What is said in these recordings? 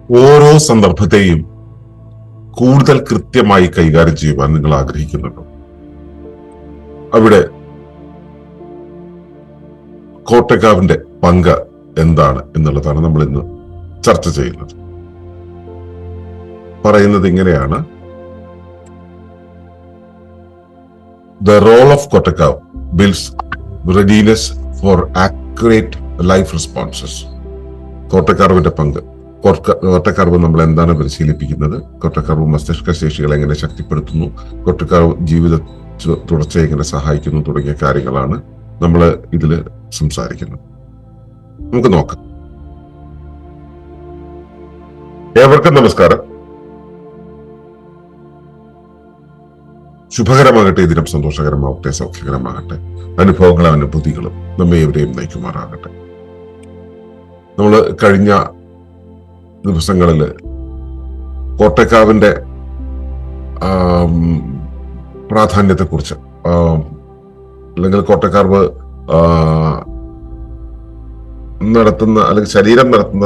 ഓരോ സന്ദർഭത്തെയും കൂടുതൽ കൃത്യമായി കൈകാര്യം ചെയ്യുവാൻ നിങ്ങൾ ആഗ്രഹിക്കുന്നുണ്ടോ? അവിടെ കോട്ടക്കാവിന്റെ പങ്ക് എന്താണ് എന്നുള്ളതാണ് നമ്മൾ ഇന്ന് ചർച്ച ചെയ്യുന്നത്. പറയുന്നത് ഇങ്ങനെയാണ്: The role of Kottakav builds readiness for accurate life responses. കോട്ടക്കാർവിന്റെ പങ്ക്. കോട്ടക്കാർവ് നമ്മൾ എന്താണ് പരിശീലിപ്പിക്കുന്നത്? കോട്ടക്കാർവ് മസ്തിഷ്ക ശേഷികൾ എങ്ങനെ ശക്തിപ്പെടുത്തുന്നു? കോട്ടക്കാർവ് ജീവിത തുടർച്ചയെ എങ്ങനെ സഹായിക്കുന്നു? തുടങ്ങിയ കാര്യങ്ങളാണ് നമ്മൾ ഇതിൽ സംസാരിക്കുന്നത്. നമുക്ക് നോക്കാം. ഏവർക്കും നമസ്കാരം. ശുഭകരമാകട്ടെ, ഈ ദിനം സന്തോഷകരമാകട്ടെ, സൗഖ്യകരമാകട്ടെ. അനുഭവങ്ങളും അനുഭൂതികളും നമ്മെ എവരെയും നയിക്കുമാറാകട്ടെ. നമ്മൾ കഴിഞ്ഞ ദിവസങ്ങളിൽ കോട്ടക്കാവിന്റെ പ്രാധാന്യത്തെക്കുറിച്ച് അല്ലെങ്കിൽ കോട്ടക്കാർവ് നടത്തുന്ന അല്ലെങ്കിൽ ശരീരം നടത്തുന്ന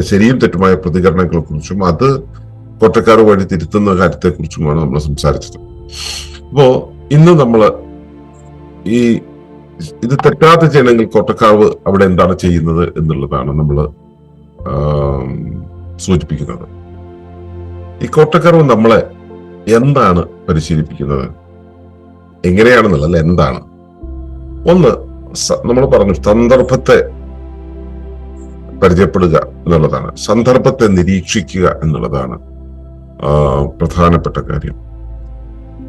ശരിയും തെറ്റുമായ പ്രതികരണങ്ങളെ കുറിച്ചും അത് കോട്ടക്കാർവ് വഴി തിരുത്തുന്ന കാര്യത്തെക്കുറിച്ചുമാണ് നമ്മൾ സംസാരിച്ചത്. അപ്പോ ഇന്ന് നമ്മൾ ഇത് തെറ്റാതെ ചെയ്യണമെങ്കിൽ കോട്ടക്കാർവ് അവിടെ എന്താണ് ചെയ്യുന്നത് എന്നുള്ളതാണ് നമ്മൾ സൂചിപ്പിക്കുന്നത്. ഈ കോട്ടക്കാർവ് നമ്മളെ എന്താണ് പരിശീലിപ്പിക്കുന്നത്, എങ്ങനെയാണെന്നുള്ളത് എന്താണ്? ഒന്ന്, നമ്മൾ പറഞ്ഞു സന്ദർഭത്തെ പരിചയപ്പെടുക എന്നുള്ളതാണ്, സന്ദർഭത്തെ നിരീക്ഷിക്കുക എന്നുള്ളതാണ് പ്രധാനപ്പെട്ട കാര്യം.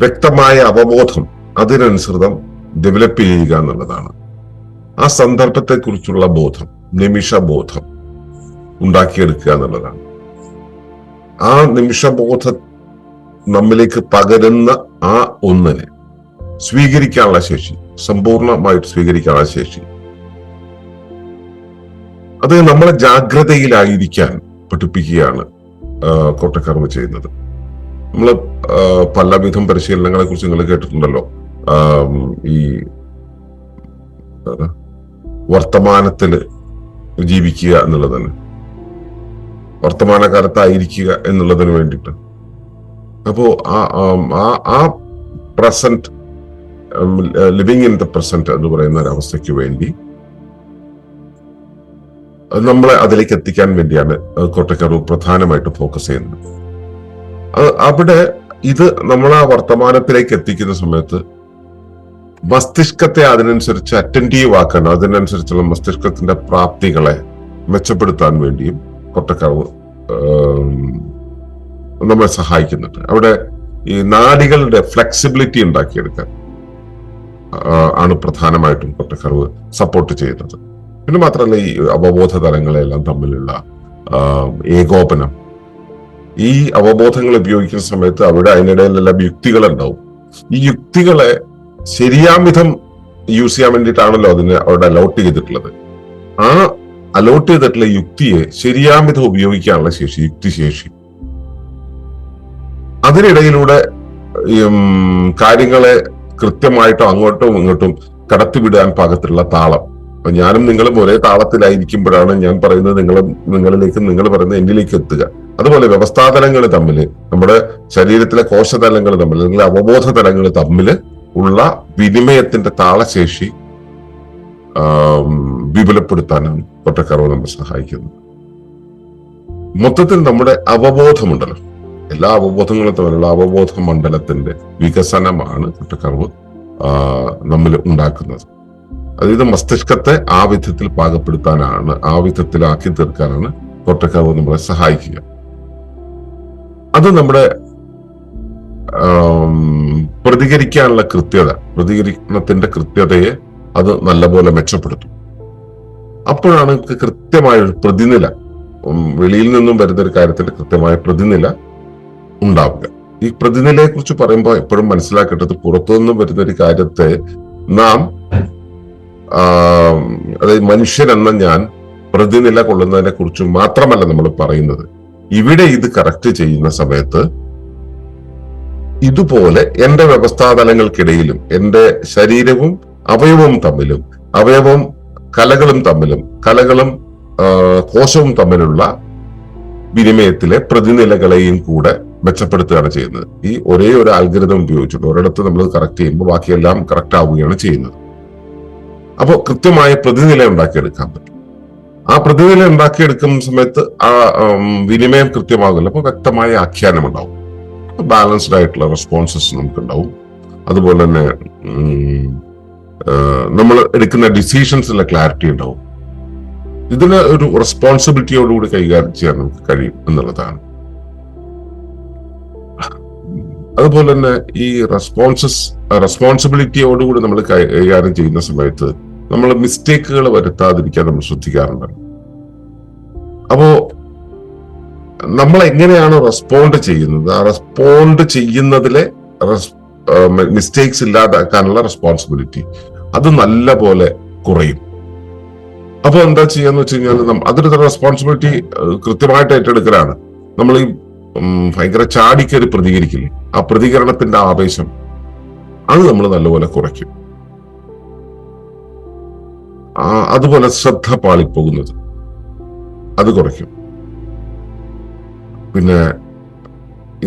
വ്യക്തമായ അവബോധം അതിനനുസൃതം ഡെവലപ്പ് ചെയ്യുക എന്നുള്ളതാണ്. ആ സന്ദർഭത്തെ കുറിച്ചുള്ള ബോധം, നിമിഷബോധം ഉണ്ടാക്കിയെടുക്കുക എന്നുള്ളതാണ്. ആ നിമിഷബോധം നമ്മിലേക്ക് പകരുന്ന ആ ഒന്നിനെ സ്വീകരിക്കാനുള്ള ശേഷി, സമ്പൂർണമായിട്ട് സ്വീകരിക്കാനുള്ള ശേഷി, അത് നമ്മളെ ജാഗ്രതയിലായിരിക്കാൻ പഠിപ്പിക്കുകയാണ് കോട്ടക്കാർവ് ചെയ്യുന്നത്. നമ്മൾ പലവിധം പരിശീലനങ്ങളെ കുറിച്ച് നിങ്ങൾ കേട്ടിട്ടുണ്ടല്ലോ. ഈ വർത്തമാനത്തില് ജീവിക്കുക എന്നുള്ളതാണ്, വർത്തമാനകാലത്തായിരിക്കുക എന്നുള്ളതിന് വേണ്ടിയിട്ട്. അപ്പോ ആ present, living in the present എന്ന് പറയുന്ന ഒരവസ്ഥയ്ക്ക് വേണ്ടി നമ്മളെ അതിലേക്ക് എത്തിക്കാൻ വേണ്ടിയാണ് കോട്ടക്കാർവ് പ്രധാനമായിട്ട് ഫോക്കസ് ചെയ്യുന്നത്. അവിടെ ഇത് നമ്മൾ ആ വർത്തമാനത്തിലേക്ക് എത്തിക്കുന്ന സമയത്ത് മസ്തിഷ്കത്തെ അതിനനുസരിച്ച് അറ്റൻറ്റീവ് ആക്കാൻ, അതിനനുസരിച്ചുള്ള മസ്തിഷ്കത്തിന്റെ പ്രാപ്തികളെ മെച്ചപ്പെടുത്താൻ വേണ്ടിയും കോട്ടക്കാർവ് നമ്മളെ സഹായിക്കുന്നുണ്ട്. അവിടെ ഈ നാഡികളുടെ ഫ്ലെക്സിബിലിറ്റി ഉണ്ടാക്കിയെടുക്കാൻ ആണ് പ്രധാനമായിട്ടും കോട്ടക്കാർവ് സപ്പോർട്ട് ചെയ്യുന്നത്. പിന്നെ മാത്രമല്ല, ഈ അവബോധ തലങ്ങളെല്ലാം തമ്മിലുള്ള ഏകോപനം, ഈ അവബോധങ്ങൾ ഉപയോഗിക്കുന്ന സമയത്ത് അവിടെ അതിനിടയിലെല്ലാം യുക്തികൾ ഉണ്ടാവും. ഈ യുക്തികളെ ശരിയാമിധം യൂസ് ചെയ്യാൻ വേണ്ടിയിട്ടാണല്ലോ അതിനെ അവിടെ അലോട്ട് ചെയ്തിട്ടുള്ളത്. ആ അലോട്ട് ചെയ്തിട്ടുള്ള യുക്തിയെ ശരിയാമിധം ഉപയോഗിക്കാനുള്ള ശേഷി, യുക്തിശേഷി, അതിനിടയിലൂടെ കാര്യങ്ങളെ കൃത്യമായിട്ടും അങ്ങോട്ടും ഇങ്ങോട്ടും കടത്തിവിടാൻ പാകത്തിലുള്ള താളം. അപ്പൊ ഞാനും നിങ്ങളും ഒരേ താളത്തിലായിരിക്കുമ്പോഴാണ് ഞാൻ പറയുന്നത് നിങ്ങളിലേക്ക്, നിങ്ങൾ പറയുന്നത് എന്നിലേക്ക് എത്തുക. അതുപോലെ വ്യവസ്ഥാതലങ്ങൾ തമ്മിൽ, നമ്മുടെ ശരീരത്തിലെ കോശതലങ്ങൾ തമ്മിൽ അല്ലെങ്കിൽ അവബോധ തലങ്ങൾ തമ്മിൽ ഉള്ള വിനിമയത്തിന്റെ താളശേഷി വിപുലപ്പെടുത്താനാണ് കോട്ടക്കാർവ് നമ്മെ സഹായിക്കുന്നത്. മൊത്തത്തിൽ നമ്മുടെ അവബോധമുണ്ടല്ലോ, എല്ലാ അവബോധങ്ങളും തമ്മിലുള്ള അവബോധ മണ്ഡലത്തിന്റെ വികസനമാണ് കോട്ടക്കാർവ് നമ്മിൽ ഉണ്ടാക്കുന്നത്. അതായത് മസ്തിഷ്കത്തെ ആ വിധത്തിൽ പാകപ്പെടുത്താനാണ്, ആ വിധത്തിലാക്കി തീർക്കാനാണ് കോട്ടക്കാർവ് നമ്മളെ സഹായിക്കുക. അത് നമ്മുടെ പ്രതികരിക്കാനുള്ള കൃത്യത, പ്രതികരണത്തിന്റെ കൃത്യതയെ അത് നല്ലപോലെ മെച്ചപ്പെടുത്തും. അപ്പോഴാണ് കൃത്യമായ ഒരു പ്രതിനില, വെളിയിൽ നിന്നും വരുന്ന ഒരു കാര്യത്തിന്റെ കൃത്യമായ പ്രതിനില ഉണ്ടാവുക. ഈ പ്രതിനിലയെ കുറിച്ച് പറയുമ്പോൾ എപ്പോഴും മനസ്സിലാക്കേണ്ടത്, പുറത്തുനിന്നും വരുന്ന ഒരു കാര്യത്തെ നാം, അതായത് മനുഷ്യൻ എന്ന ഞാൻ പ്രതിനില കൊള്ളുന്നതിനെ കുറിച്ച് മാത്രമല്ല നമ്മൾ പറയുന്നത്. ഇവിടെ ഇത് കറക്റ്റ് ചെയ്യുന്ന സമയത്ത് ഇതുപോലെ എന്റെ വ്യവസ്ഥാതലങ്ങൾക്കിടയിലും എന്റെ ശരീരവും അവയവവും തമ്മിലും, കലകളും തമ്മിലും, കലകളും കോശവും തമ്മിലുള്ള വിനിമയത്തിലെ പ്രതിനിലകളെയും കൂടെ മെച്ചപ്പെടുത്തുകയാണ് ചെയ്യുന്നത്. ഈ ഒരേ ഒരു ആൽഗരിതം ഉപയോഗിച്ചിട്ട് ഒരിടത്ത് നമ്മൾ കറക്റ്റ് ചെയ്യുമ്പോൾ ബാക്കിയെല്ലാം കറക്റ്റ് ആവുകയാണ് ചെയ്യുന്നത്. അപ്പോൾ കൃത്യമായ പ്രതിനില ഉണ്ടാക്കിയെടുക്കാൻ പറ്റും. ആ പ്രതിനില ഉണ്ടാക്കിയെടുക്കുന്ന സമയത്ത് ആ വിനിമയം കൃത്യമാകില്ല. അപ്പോൾ വ്യക്തമായ ആഖ്യാനം ഉണ്ടാവും, ബാലൻസ്ഡ് ആയിട്ടുള്ള റെസ്പോൺസസ് നമുക്കുണ്ടാവും. അതുപോലെ തന്നെ നമ്മൾ എടുക്കുന്ന ഡിസിഷൻസിലെ ക്ലാരിറ്റി ഉണ്ടാവും. ഇതിന് ഒരു റെസ്പോൺസിബിലിറ്റിയോടുകൂടി കൈകാര്യം ചെയ്യാൻ നമുക്ക് കഴിയും എന്നുള്ളതാണ്. അതുപോലെ തന്നെ ഈ റെസ്പോൺസിബിലിറ്റിയോടുകൂടി നമ്മൾ കൈകാര്യം ചെയ്യുന്ന സമയത്ത് നമ്മൾ മിസ്റ്റേക്കുകൾ വരുത്താതിരിക്കാൻ നമ്മൾ ശ്രദ്ധിക്കാറുണ്ട്. അപ്പോ നമ്മൾ എങ്ങനെയാണ് റെസ്പോണ്ട് ചെയ്യുന്നത്, ആ റെസ്പോണ്ട് ചെയ്യുന്നതിലെ മിസ്റ്റേക്സ് ഇല്ലാതാക്കാനുള്ള റെസ്പോൺസിബിലിറ്റി അത് നല്ല പോലെ കുറയും. അപ്പൊ എന്താ ചെയ്യാന്ന് വെച്ച് കഴിഞ്ഞാൽ അതൊരു റെസ്പോൺസിബിലിറ്റി കൃത്യമായിട്ട് ഏറ്റെടുക്കലാണ്. നമ്മൾ ഈ ഭയങ്കര ചാടിക്കറി പ്രതികരിക്കില്ലേ, ആ പ്രതികരണത്തിന്റെ ആവേശം അത് നമ്മൾ നല്ലപോലെ കുറയ്ക്കും. അതുപോലെ ശ്രദ്ധ പാളിപ്പോകുന്നത് അത് കുറയ്ക്കും. പിന്നെ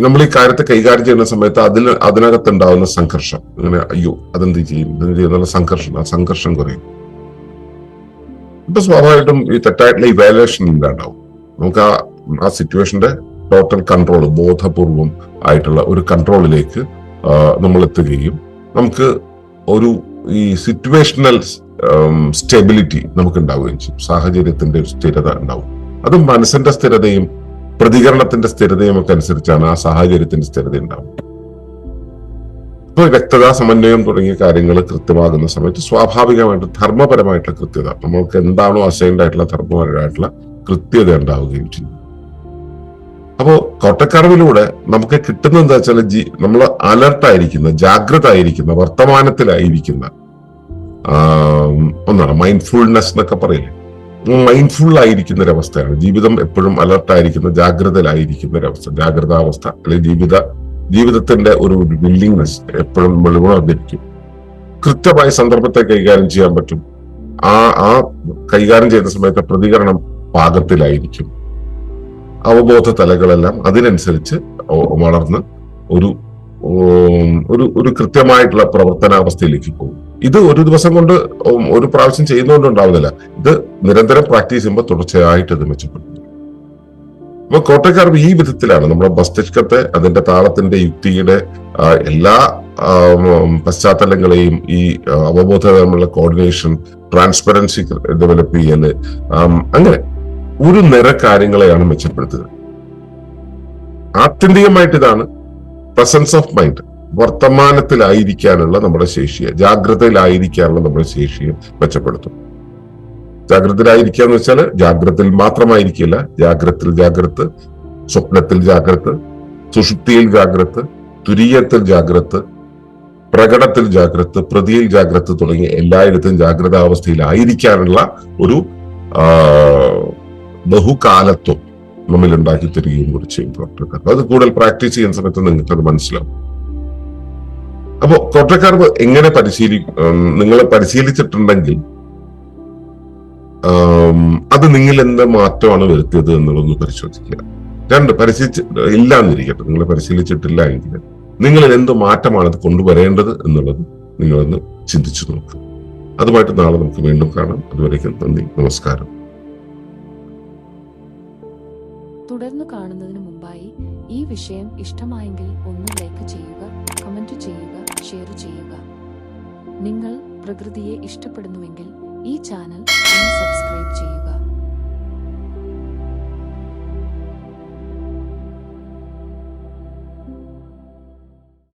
നമ്മൾ ഈ കാര്യത്തെ കൈകാര്യം ചെയ്യുന്ന സമയത്ത് അതിനകത്തുണ്ടാവുന്ന സംഘർഷം, ഇങ്ങനെ അയ്യോ അതെന്ത് ചെയ്യും എന്നുള്ള സംഘർഷം കുറയും. ഇപ്പൊ സ്വാഭാവികമായിട്ടും ഈ തെറ്റായിട്ടുള്ള ഇവാലുവേഷൻ ഇല്ലാണ്ടാവും. നമുക്ക് ആ സിറ്റുവേഷന്റെ ടോട്ടൽ കൺട്രോൾ, ബോധപൂർവം ആയിട്ടുള്ള ഒരു കൺട്രോളിലേക്ക് നമ്മൾ എത്തുകയും നമുക്ക് ഒരു ഈ സിറ്റുവേഷണൽ സ്റ്റെബിലിറ്റി നമുക്ക് ഉണ്ടാവുകയും ചെയ്യും. സാഹചര്യത്തിന്റെ ഒരു സ്ഥിരത ഉണ്ടാവും. അത് മനസ്സിന്റെ സ്ഥിരതയും പ്രതികരണത്തിന്റെ സ്ഥിരതയും ഒക്കെ അനുസരിച്ചാണ് ആ സാഹചര്യത്തിന്റെ സ്ഥിരത ഉണ്ടാവും. ഇപ്പൊ വ്യക്തത, സമന്വയം തുടങ്ങിയ കാര്യങ്ങൾ കൃത്യമാകുന്ന സമയത്ത് സ്വാഭാവികമായിട്ട് ധർമ്മപരമായിട്ടുള്ള കൃത്യത, നമ്മൾക്ക് എന്താണോ അസൈൻഡ് ആയിട്ടുള്ള ധർമ്മപരമായിട്ടുള്ള കൃത്യത ഉണ്ടാവുകയും ചെയ്യും. അപ്പോ കോട്ടക്കറവിലൂടെ നമുക്ക് കിട്ടുന്നത് എന്താ വെച്ചാൽ നമ്മൾ അലർട്ടായിരിക്കുന്ന, ജാഗ്രത ആയിരിക്കുന്ന, വർത്തമാനത്തിലായിരിക്കുന്ന ഒന്നാണ് മൈൻഡ്ഫുൾനെസ് എന്നൊക്കെ പറയില്ലേ. മൈൻഡ്ഫുൾ ആയിരിക്കുന്ന ഒരവസ്ഥയാണ്. ജീവിതം എപ്പോഴും അലർട്ടായിരിക്കുന്ന, ജാഗ്രതയിലായിരിക്കുന്ന ഒരവസ്ഥ, ജാഗ്രതാവസ്ഥ അല്ലെങ്കിൽ ജീവിതത്തിന്റെ ഒരു വില്ലിങ്നെസ് എപ്പോഴും വെളിവാതിരിക്കും. കൃത്യമായ സന്ദർഭത്തെ കൈകാര്യം ചെയ്യാൻ പറ്റും. ആ കൈകാര്യം ചെയ്യുന്ന സമയത്ത് പ്രതികരണം പാകത്തിലായിരിക്കും. അവബോധ തലങ്ങളെല്ലാം അതിനനുസരിച്ച് വളർന്ന് ഒരു കൃത്യമായിട്ടുള്ള പ്രവർത്തനാവസ്ഥയിലേക്ക് പോകും. ഇത് ഒരു ദിവസം കൊണ്ട് ഒരു പ്രാവശ്യം ചെയ്യുന്നതുകൊണ്ട് ഉണ്ടാവുന്നില്ല. ഇത് നിരന്തരം പ്രാക്ടീസ് ചെയ്യുമ്പോൾ തുടർച്ചയായിട്ട് ഇത് മെച്ചപ്പെടും. അപ്പൊ കോട്ടക്കറവ് ഈ വിധത്തിലാണ് നമ്മുടെ മസ്തിഷ്കത്തെ അതിന്റെ താളത്തിന്റെ, യുക്തിയുടെ എല്ലാ പശ്ചാത്തലങ്ങളെയും ഈ അവബോധ തമ്മിലുള്ള കോർഡിനേഷൻ, ട്രാൻസ്പെറൻസി ഡെവലപ്പ് ചെയ്യല്, അങ്ങനെ ഒരു നിര കാര്യങ്ങളെയാണ് മെച്ചപ്പെടുത്തുക. ആത്യന്തികമായിട്ട് ഇതാണ് പ്രസൻസ് ഓഫ് മൈൻഡ്. വർത്തമാനത്തിലായിരിക്കാനുള്ള നമ്മുടെ ശേഷിയെ, ജാഗ്രതയിലായിരിക്കാനുള്ള നമ്മുടെ ശേഷിയെ മെച്ചപ്പെടുത്തും. ജാഗ്രതയിലായിരിക്കുക എന്ന് വെച്ചാൽ ജാഗ്രതയിൽ മാത്രമായിരിക്കില്ല. ജാഗ്രത, സ്വപ്നത്തിൽ ജാഗ്രത, സുഷുപ്തിയിൽ ജാഗ്രത, തുരീയത്തിൽ ജാഗ്രത, പ്രകടത്തിൽ ജാഗ്രത, പ്രതിയിൽ ജാഗ്രത തുടങ്ങിയ എല്ലായിടത്തും ജാഗ്രതാവസ്ഥയിലായിരിക്കാനുള്ള ഒരു ബഹുകാലത്വം നമ്മിൽ ഉണ്ടാക്കി തരികയും കൂടി ചെയ്യും കോട്ടക്കർവ്. അത് കൂടുതൽ പ്രാക്ടീസ് ചെയ്യുന്ന സമയത്ത് നിങ്ങൾക്ക് അത് മനസ്സിലാവും. അപ്പോ കോട്ടക്കർവ് എങ്ങനെ നിങ്ങൾ പരിശീലിച്ചിട്ടുണ്ടെങ്കിൽ അത് നിങ്ങൾ എന്ത് മാറ്റമാണ് വരുത്തിയത് എന്നുള്ളതൊന്ന് പരിശോധിക്കുക. ഇല്ല എന്നിരിക്കട്ടെ, നിങ്ങൾ പരിശീലിച്ചിട്ടില്ല എങ്കിൽ നിങ്ങളിൽ എന്ത് മാറ്റമാണ് അത് കൊണ്ടുവരേണ്ടത് എന്നുള്ളത് നിങ്ങളൊന്ന് ചിന്തിച്ചു നോക്കുക. അതുമായിട്ട് നാളെ നമുക്ക് വീണ്ടും കാണാം. അതുവരേക്കും നന്ദി, നമസ്കാരം. തുടർന്ന് കാണുന്നതിന് മുമ്പായി ഈ വിഷയം ഇഷ്ടമായെങ്കിൽ ഒന്ന് ലൈക്ക് ചെയ്യുക, കമന്റ് ചെയ്യുക, ഷെയർ ചെയ്യുക. നിങ്ങൾ പ്രകൃതിയെ ഇഷ്ടപ്പെടുന്നുവെങ്കിൽ ഈ ചാനൽ ഒന്ന് സബ്സ്ക്രൈബ് ചെയ്യുക.